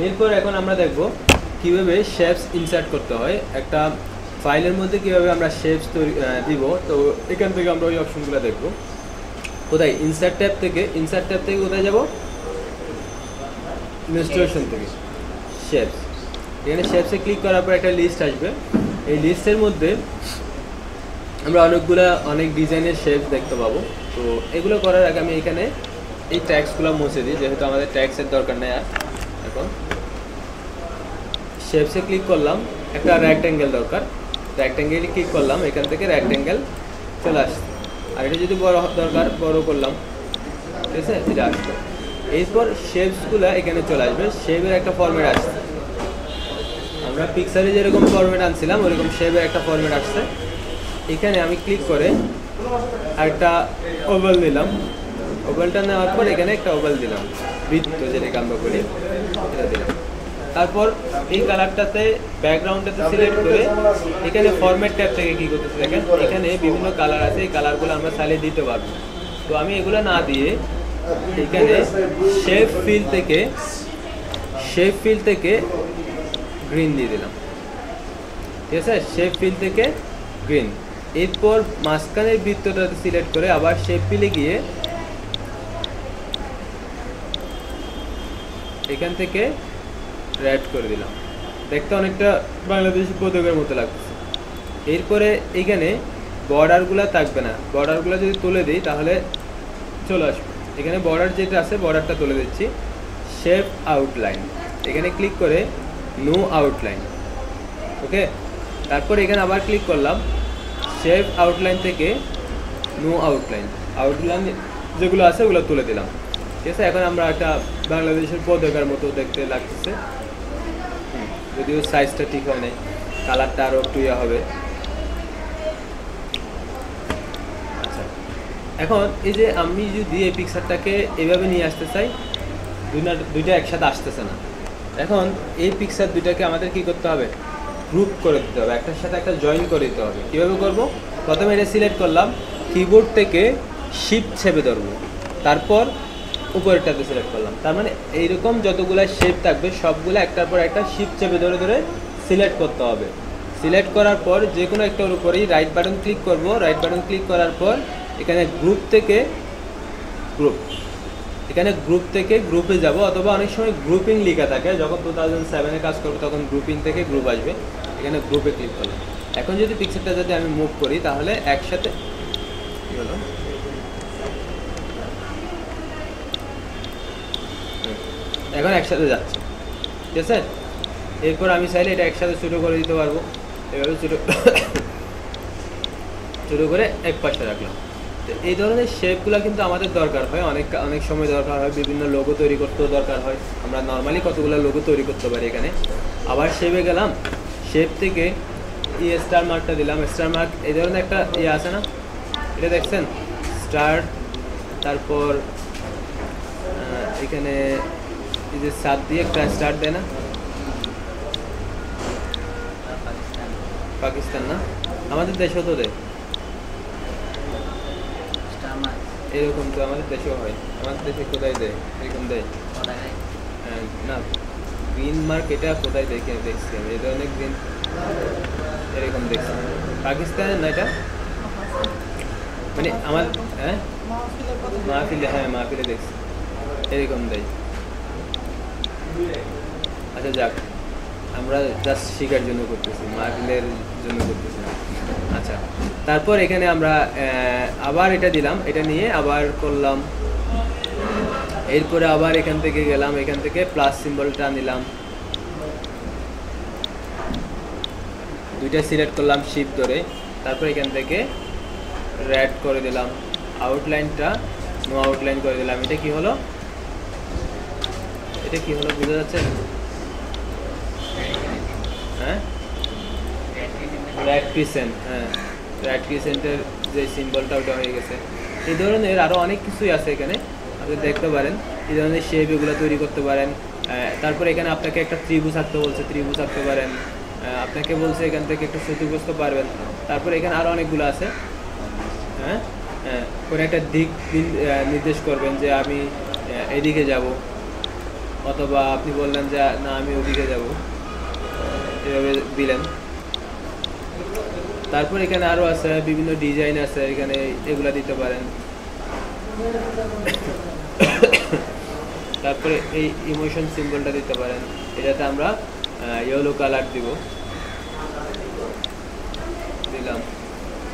এরপর এখন আমরা দেখব কিভাবে শেপস ইনসার্ট করতে হয় একটা ফাইলের মধ্যে, কিভাবে আমরা শেপস তৈরি দিব। তো এখান থেকে আমরা ওই অপশনগুলো দেখব। কোথায়? ইনসার্ট ট্যাব থেকে কোথায় যাব? ইনস্টলেশন থেকে শেপস। এখানে শেপসে ক্লিক করার পর একটা লিস্ট আসবে। এই লিস্টের মধ্যে আমরা অনেক ডিজাইনের শেপস দেখতে পাবো। তো এগুলো করার আগে আমি এখানে এই ট্যাক্সগুলো মুছে দিই, যেহেতু আমাদের ট্যাক্সের দরকার নেই। আর এখন শেপসে ক্লিক করলাম, একটা রেক্ট্যাঙ্গেল দরকার, রেক্ট্যাঙ্গেলে ক্লিক করলাম, এখান থেকে রেক্ট্যাঙ্গেল চলে আসছে। আর এটা যদি বড় করলাম, ঠিক আছে, এটা আসবে। এরপর শেপসগুলো এখানে চলে আসবে, শেপের একটা ফরম্যাট আসছে। আমরা পিকচারে যেরকম ফরম্যাট আনছিলাম ওরকম শেপের একটা ফরম্যাট আসছে। এখানে আমি ক্লিক করে একটা ওভাল দিলাম, ওভালটা নেওয়ার পর এখানে একটা ওভাল দিলাম, বৃত্ত যেটাকে আমরা বলি, এটা দিলাম। তারপর এই কালারটাতে ব্যাকগ্রাউন্ডটাতে সিলেক্ট করে এখানে ফরম্যাট ট্যাব থেকে কী করতেছি দেখেন, এখানে বিভিন্ন কালার আছে, এই কালারগুলো আমরা চাইলে দিতে পারবো। তো আমি এগুলো না দিয়ে এখানে শেপ ফিল থেকে গ্রিন দিয়ে দিলাম, ঠিক আছে, শেপ ফিল থেকে গ্রিন। এরপর মাঝখানের বৃত্তটাতে সিলেক্ট করে আবার শেপ ফিলে গিয়ে এখান থেকে রেড করে দিলাম। দেখতে অনেকটা বাংলাদেশি পতাকার মতো লাগছে। এরপরে এখানে বর্ডারগুলো থাকবে না, বর্ডারগুলো যদি তুলে দিই তাহলে চলে আসবে। এখানে বর্ডার যেটা আছে বর্ডারটা তুলে দিচ্ছি। শেপ আউটলাইন, এখানে ক্লিক করে নো আউটলাইন, ওকে। তারপর এখানে আবার ক্লিক করলাম, শেপ আউটলাইন থেকে নো আউটলাইন, আউটলাইন যেগুলো আছে ওগুলো তুলে দিলাম, ঠিক আছে। এখন আমরা একটা বাংলাদেশের পতাকার মতো দেখতে লাগতেছে, যদিও সাইজটা ঠিক হয় নাই, কালারটা আরও একটু ইয়ে হবে। আচ্ছা, এখন এই যে আমি যদি এই পিকচারটাকে এভাবে নিয়ে আসতে চাই, দুইটা একসাথে আসতেছে না। এখন এই পিকচার দুইটাকে আমাদের কি করতে হবে? গ্রুপ করে দিতে হবে, একটার সাথে একটা জয়েন করে দিতে হবে। কীভাবে করব? প্রথমে এটা সিলেক্ট করলাম, কিবোর্ড থেকে শিফট চেপে ধরবো, তারপর উপরেরটাতে সিলেক্ট করলাম। তার মানে এইরকম যতগুলো শেপ থাকবে সবগুলো একটার পর একটা শিফট চেপে ধরে সিলেক্ট করতে হবে। সিলেক্ট করার পর যে কোনো একটার উপরেই রাইট বাটন ক্লিক করব। রাইট বাটন ক্লিক করার পর এখানে গ্রুপ থেকে গ্রুপে যাব, অথবা অনেক সময় গ্রুপিং লেখা থাকে, যখন 2007-এ কাজ করবো তখন গ্রুপিং থেকে গ্রুপ আসবে। এখানে গ্রুপে ক্লিক করলাম। এখন যদি পিকচারটা যদি আমি মুভ করি তাহলে একসাথে কি হলো, এখন একসাথে যাচ্ছে, ঠিক আছে। এরপর আমি চাইলে এটা একসাথে ছোটো করে দিতে পারবো, এভাবে ছোটো করে এক পাশে রাখলাম। তো এই ধরনের শেপগুলো কিন্তু আমাদের দরকার হয়, অনেক সময় দরকার হয়, বিভিন্ন লোগো তৈরি করতেও দরকার হয়। আমরা নর্মালি কতগুলো লোগো তৈরি করতে পারি। এখানে আবার শেপে গেলাম, শেপ থেকে স্টার মার্কটা দিলাম, স্টার মার্ক এই ধরনের একটা ইয়ে আছে না, এটা দেখছেন, স্টার। তারপর এখানে এই যে 7 দিয়ে একটা স্টার দেয় না, পাকিস্তান না, আমাদের দেশেও তো দেয় এরকম। তো আমাদের দেশেও হয়, আমাদের দেশে কোথায় দেয় এরকম দেয় না, গ্রিন মার্ক এটা কোথায় দেখছি আমি, এই ধরনের গ্রিন এরকম দেখছি, পাকিস্তানের না এটা, মানে আমার মাহফিলে দেখছি এরকম দেয়। আচ্ছা যাক, আমরা জাস্ট শেখার জন্য করতেছি, মাহফিলের জন্য করতেছি না। আচ্ছা, তারপর এখানে আমরা আবার এটা দিলাম, এটা নিয়ে আবার করলাম। এরপরে আবার এখান থেকে গেলাম, এখান থেকে প্লাস সিম্বলটা নিলাম, দুইটা সিলেক্ট করলাম শিফট ধরে, তারপর এখান থেকে রেড করে দিলাম, আউটলাইনটা নো আউটলাইন করে দিলাম। এটা কি হলো বোঝা যাচ্ছে? হ্যাঁ, রেড ক্রিসেন্ট, রেড ক্রিসেন্টের যে সিম্বলটা ওটা হয়ে গেছে। এই ধরনের আরও অনেক কিছুই আছে এখানে, আপনি দেখতে পারেন। এই ধরনের শেপ এগুলো তৈরি করতে পারেন। তারপরে এখানে আপনাকে একটা ত্রিভুজ আঁকতে বলছে, ত্রিভুজ আঁকতে পারেন। আপনাকে বলছে এখান থেকে একটা চতুর্ভুজ পারবেন। তারপরে এখানে আরও অনেকগুলো আছে। কোনো একটা দিক নির্দেশ করবেন যে আমি এদিকে যাব, অথবা আপনি বললেন যে না আমি ওদিকে যাব, এভাবে দিলেন। তারপর এখানে আরও আছে বিভিন্ন ডিজাইন আছে, এখানে এগুলা দিতে পারেন। তারপরে এই ইমোশন সিম্বলটা দিতে পারেন, এটাতে আমরা ইয়েলো কালার দিব, দিলাম।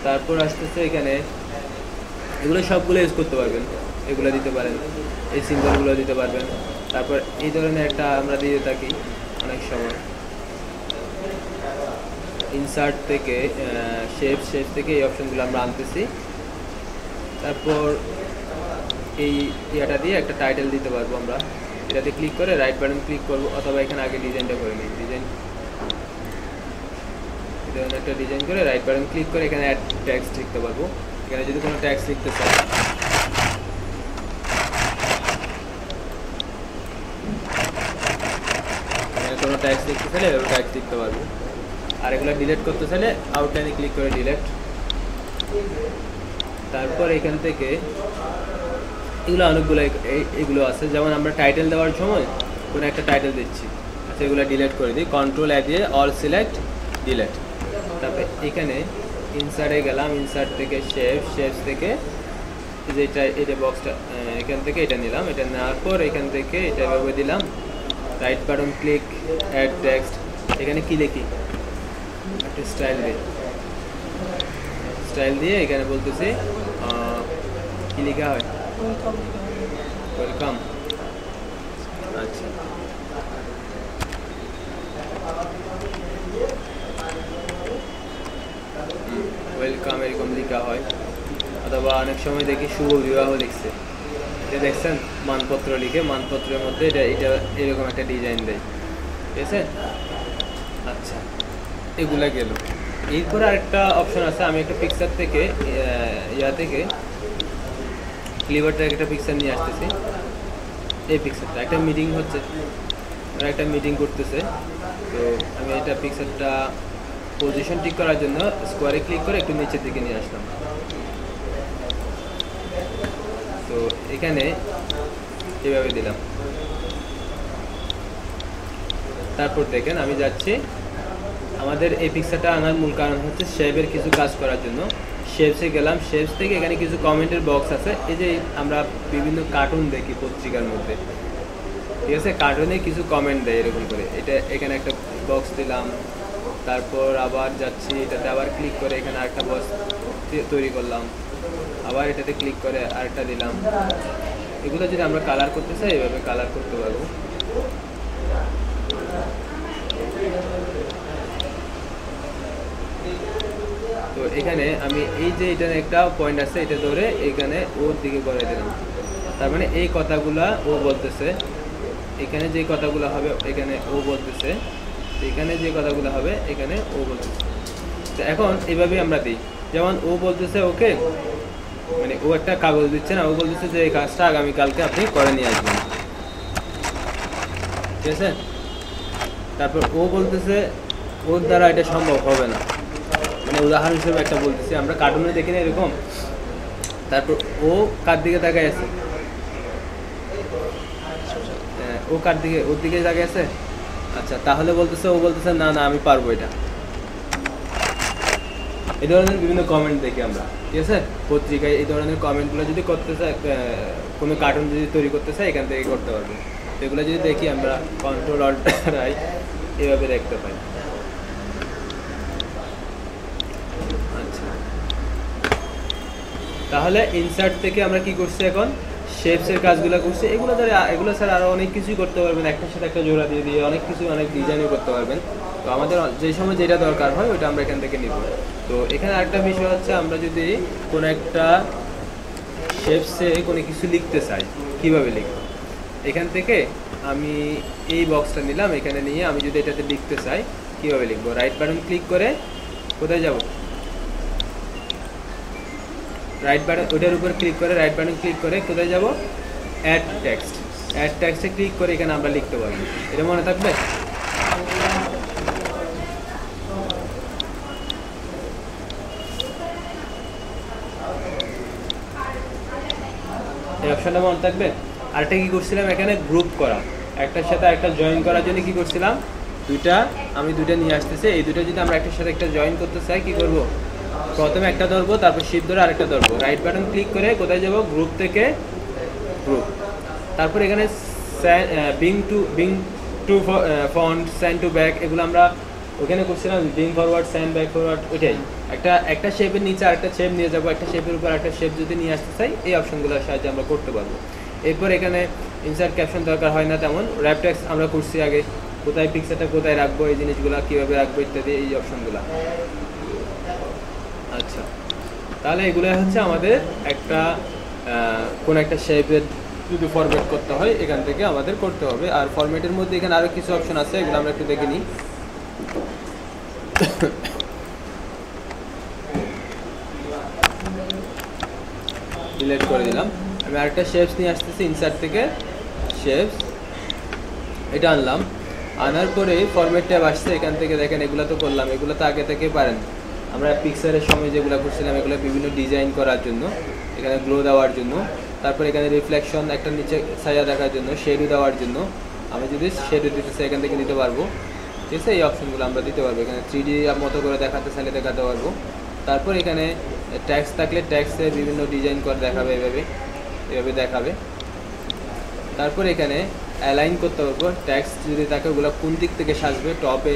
তারপর আসতেছে এখানে এগুলো সবগুলো ইউজ করতে পারবেন, এগুলো দিতে পারেন, এই সিম্বলগুলো দিতে পারবেন। তারপর এই ধরনের একটা আমরা দিয়ে থাকি অনেক সময় ইনসার্ট থেকে, শেপ থেকে এই অপশনগুলো আমরা আনতেছি। তারপর এই ইয়াটা দিয়ে একটা টাইটেল দিতে পারবো আমরা, এটাতে ক্লিক করে রাইট বাটন ক্লিক করবো, অথবা এখানে আগে ডিজাইনটা করে নিই। ডিজাইন একটা ডিজাইন করে রাইট বাটন ক্লিক করে এখানে অ্যাড ট্যাক্স লিখতে পারবো। এখানে যদি কোনো ট্যাক্স লিখতে চাই, এখানে কোনো ট্যাক্স লিখতে চাইলে এভাবে ট্যাক্স লিখতে পারবো। আর এগুলো ডিলিট করতে চাইলে আউটলাইনে ক্লিক করে ডিলিট। তারপর এখান থেকে এগুলো অনেকগুলো এগুলো আছে, যেমন আমরা টাইটেল দেওয়ার সময় কোনো একটা টাইটেল দিচ্ছি, আচ্ছা এগুলো ডিলিট করে দিই, কন্ট্রোল দিয়ে অল সিলেক্ট ডিলিট। তারপরে এখানে ইনসার্টে গেলাম, ইনসার্ট থেকে শেপস থেকে যেটা এটা বক্সটা এখান থেকে এটা নিলাম, এটা নেওয়ার পর এখান থেকে এটা এভাবে দিলাম, right button click add text. এখানে কি লিখি, একটা স্টাইল দিয়ে এখানে বলতেছি কি লেখা হয়, ওয়েলকাম। আচ্ছা ওয়েলকাম এরকম লেখা হয়, অথবা অনেক সময় দেখি শুভ বিবাহ লিখছে, এটা দেখছেন মানপত্র লিখে, মানপত্রের মধ্যে এটা এরকম একটা ডিজাইন দেয়, ঠিক আছে। আচ্ছা এগুলা গেল। এরপর আরেকটা অপশন আছে, আমি একটা পিকচার থেকে থেকে ক্লিভার থেকে একটা পিকচার নিয়ে আসতেছি। এই পিকচারটা একটা মিটিং হচ্ছে, ওরা একটা মিটিং করতেছে, তো আমি এটা পিকচারটা পজিশন ঠিক করার জন্য স্কোয়ারে ক্লিক করে একটু নিচের দিকে নিয়ে আসলাম। তো এখানে এভাবে দিলাম। তারপর দেখেন আমি যাচ্ছি, আমাদের এই পিকচারটা আনার মূল কারণ হচ্ছে শেপের কিছু কাজ করার জন্য। শেপসে গেলাম, শেপস থেকে এখানে কিছু কমেন্টের বক্স আছে, এই যে আমরা বিভিন্ন কার্টুন দেখি পত্রিকার মধ্যে, ঠিক আছে, কার্টুনে কিছু কমেন্ট দেয় এরকম করে, এটা এখানে একটা বক্স দিলাম। তারপর আবার যাচ্ছি, এটাতে আবার ক্লিক করে এখানে আরেকটা বক্স তৈরি করলাম, আবার এটাতে ক্লিক করে আরেকটা দিলাম। এগুলো যদি আমরা কালার করতে চাই এভাবে কালার করতে পারবো। তো এখানে আমি এই যে এটা একটা পয়েন্ট আছে, এটা ধরে এখানে ওর দিকে করে দিলাম, তার মানে এই কথাগুলা ও বলতেছে, এখানে যে কথাগুলো হবে এখানে ও বলতেছে, এখানে যে কথাগুলো হবে এখানে ও বলতেছে। তো এখন এইভাবে আমরা দিই, যেমন ও বলতেছে ওকে, মানে ও একটা কাগজ দিচ্ছে না, ও বলতেছে যে এই কাজটা আগামীকালকে আপনি করে নিয়ে আসবেন, ঠিক আছে। তারপর ও বলতেছে ওর দ্বারা এটা সম্ভব হবে না, মানে উদাহরণ হিসেবে একটা বলতেছি, আমরা কার্টুনে দেখি না এরকম। তারপর ও কার দিকে তাকায় আছে, ও কার দিকে, ওর দিকে তাকায় আছে। আচ্ছা তাহলে বলতেছে, ও বলতেছে না না আমি পারবো এটা। এই ধরনের বিভিন্ন কমেন্ট দেখি আমরা, ঠিক আছে, পত্রিকায় এই ধরনের কমেন্টগুলো যদি করতে চাই, কোনো কার্টুন যদি তৈরি করতে চাই এখান থেকে করতে পারবো। এগুলো যদি দেখি আমরা কন্ট্রোল অল্ট রাইট এভাবে দেখতে পাই। আচ্ছা তাহলে ইনসার্ট থেকে আমরা কি করছি, এখন শেপসের কাজগুলো করছি। এগুলো দ্বারা, এগুলো ছাড়া আরও অনেক কিছুই করতে পারবেন, একটার সাথে একটা জোড়া দিয়ে দিয়ে অনেক কিছু, অনেক ডিজাইনও করতে পারবেন। তো আমাদের যে সময় যেটা দরকার হয় ওইটা আমরা এখান থেকে নিব। তো এখানে আরেকটা বিষয় হচ্ছে, আমরা যদি কোনো একটা শেপসে কোনো কিছু লিখতে চাই কীভাবে লিখব, এখান থেকে আমি এই বক্সটা নিলাম, এখানে নিয়ে আমি যদি এটাতে লিখতে চাই কীভাবে লিখবো, রাইট বাটন ক্লিক করে কোথায় যাব, রাইট বাটন, ওটার উপর ক্লিক করে রাইট বাটন ক্লিক করে কোথায় যাব, অ্যাড টেক্সট। অ্যাড টেক্সটে ক্লিক করে এখানে আমরা লিখতে পারবো। এটা মনে থাকবে। এই অপশনটা মনে থাকবে। আরেকটা কি করছিলাম, এখানে গ্রুপ করা, একটার সাথে একটা জয়েন করার জন্য কি করছিলাম, আমি দুইটা নিয়ে আসতেছি, এই দুটো যদি আমরা একটার সাথে একটা জয়েন করতে চাই কি করব, প্রথমে একটা ধরবো, তারপর শিফট ধরে আরেকটা ধরবো, রাইট বাটন ক্লিক করে কোথায় যাব, গ্রুপ থেকে গ্রুপ, তারপর এখানে bring to front, send to back, এগুলো আমরা ওখানে করছিলাম, bring forward, send back forward, ওইটাই একটা শেপের নিচে আরেকটা শেপ নিয়ে যাবো, একটা শেপের উপর একটা শেপ যদি নিয়ে আসতে চাই এই অপশনগুলোর সাহায্যে আমরা করতে পারবো। এরপর এখানে ইনসার্ট ক্যাপশন দরকার হয় না তেমন, র্যাপ ট্যাক্স আমরা করছি আগে, কোথায় পিকচারটা কোথায় রাখবো, এই জিনিসগুলো কীভাবে রাখবো ইত্যাদি, এই অপশনগুলো। আচ্ছা, তাহলে এগুলো হচ্ছে আমাদের একটা কোন একটা শেপের যদি ফরম্যাট করতে হয় এখান থেকে আমাদের করতে হবে। আর ফরম্যাটের মধ্যে এখানে আরও কিছু অপশন আছে, এগুলো আমরা একটু দেখে নিই। ডিলিট করে দিলাম। আমি আরেকটা শেপস নিয়ে আসতেছি, ইনসার্ট থেকে শেপস, এটা আনলাম, আনার পরে ফরম্যাট ট্যাব আসছে, এখান থেকে দেখেন এগুলো তো করলাম, এগুলো তো আগে থেকে পারেন, আমরা পিকচারের সময় যেগুলো করছিলাম এগুলো বিভিন্ন ডিজাইন করার জন্য, এখানে গ্লো দেওয়ার জন্য, তারপর এখানে রিফ্লেকশন একটা নিচে ছায়া দেখার জন্য, শেডও দেওয়ার জন্য, আমি যদি শেডও দিতে চাই এখান থেকে দিতে পারবো, ঠিক আছে, এই অপশনগুলো আমরা দিতে পারবো। এখানে 3D মতো করে দেখাতে চাইলে দেখাতে পারবো। তারপর এখানে ট্যাক্স থাকলে ট্যাক্সের বিভিন্ন ডিজাইন করে দেখাবে, এভাবে দেখাবে। তারপর এখানে অ্যালাইন করতে পারবো, ট্যাক্স যদি থাকে ওগুলো কোন দিক থেকে সাজবে, টপে,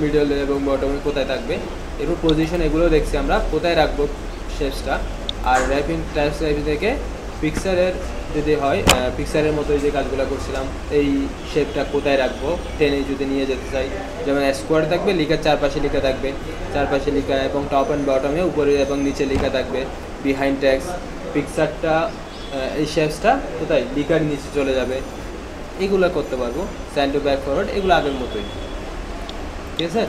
মিডলে এবং বটমে কোথায় থাকবে, এরপর পজিশন এগুলো দেখছি আমরা কোথায় রাখবো শেপসটা। আর র্যাপিং ট্যাক্স থেকে পিকচারের যদি হয়, পিকচারের মতো যে কাজগুলো করছিলাম, এই শেপটা কোথায় রাখবো, টেনে যদি নিয়ে যেতে চাই, যেমন স্কোয়ার থাকবে, লিখার চারপাশে লেখা থাকবে, চারপাশে লেখা, এবং টপ অ্যান্ড বটমে উপরে এবং নিচে লেখা থাকবে, বিহাইন্ড ট্যাক্স, পিকচারটা এই শেপসটা কোথায় লিখার নিচে চলে যাবে, এগুলো করতে পারবো। সেন্ড টু ব্যাক ফরওয়ার্ড এগুলো আগের মতোই, ঠিক আছে।